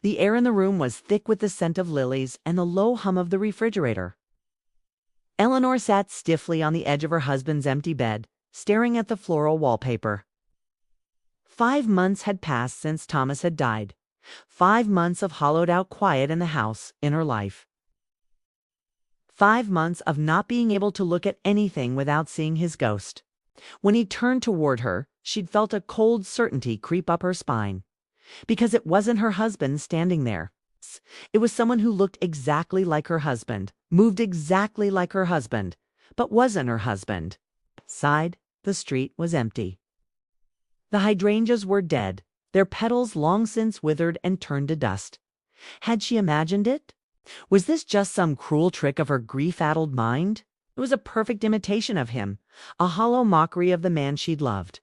The air in the room was thick with the scent of lilies and the low hum of the refrigerator. Eleanor sat stiffly on the edge of her husband's empty bed, staring at the floral wallpaper. 5 months had passed since Thomas had died. 5 months of hollowed-out quiet in the house, in her life. 5 months of not being able to look at anything without seeing his ghost. When he turned toward her, she'd felt a cold certainty creep up her spine. Because it wasn't her husband standing there. It was someone who looked exactly like her husband, moved exactly like her husband, but wasn't her husband. Outside, the street was empty. The hydrangeas were dead, their petals long since withered and turned to dust. Had she imagined it? Was this just some cruel trick of her grief-addled mind? It was a perfect imitation of him, a hollow mockery of the man she'd loved.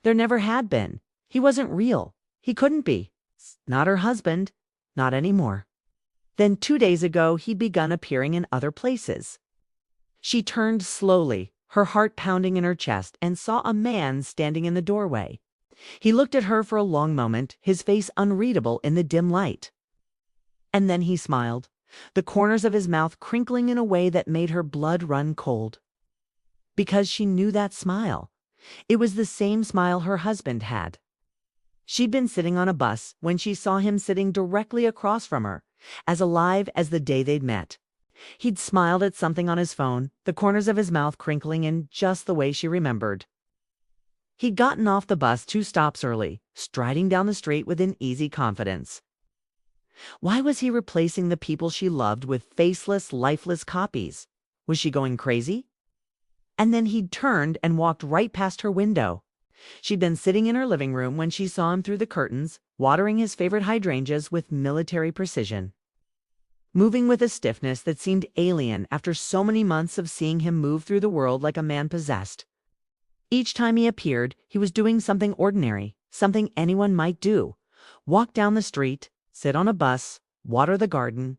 There never had been. He wasn't real. He couldn't be. Not her husband. Not anymore. Then 2 days ago he'd begun appearing in other places. She turned slowly, her heart pounding in her chest, and saw a man standing in the doorway. He looked at her for a long moment, his face unreadable in the dim light. And then he smiled, the corners of his mouth crinkling in a way that made her blood run cold. Because she knew that smile. It was the same smile her husband had. She'd been sitting on a bus when she saw him sitting directly across from her, as alive as the day they'd met. He'd smiled at something on his phone, the corners of his mouth crinkling in just the way she remembered. He'd gotten off the bus 2 stops early, striding down the street with an easy confidence. Why was he replacing the people she loved with faceless, lifeless copies? Was she going crazy? And then he'd turned and walked right past her window. She'd been sitting in her living room when she saw him through the curtains, watering his favorite hydrangeas with military precision. Moving with a stiffness that seemed alien after so many months of seeing him move through the world like a man possessed. Each time he appeared, he was doing something ordinary, something anyone might do. Walk down the street, sit on a bus, water the garden.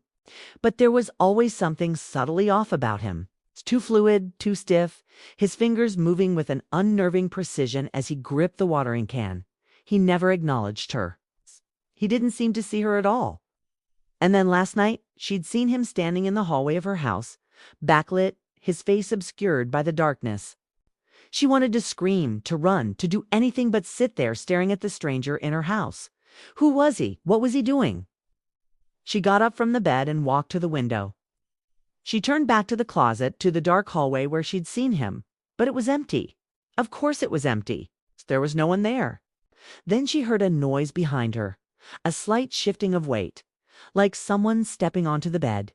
But there was always something subtly off about him. Too fluid, too stiff, his fingers moving with an unnerving precision as he gripped the watering can. He never acknowledged her. He didn't seem to see her at all. And then last night, she'd seen him standing in the hallway of her house, backlit, his face obscured by the darkness. She wanted to scream, to run, to do anything but sit there staring at the stranger in her house. Who was he? What was he doing? She got up from the bed and walked to the window. She turned back to the closet, to the dark hallway where she'd seen him, but it was empty. Of course it was empty. There was no one there. Then she heard a noise behind her, a slight shifting of weight, like someone stepping onto the bed.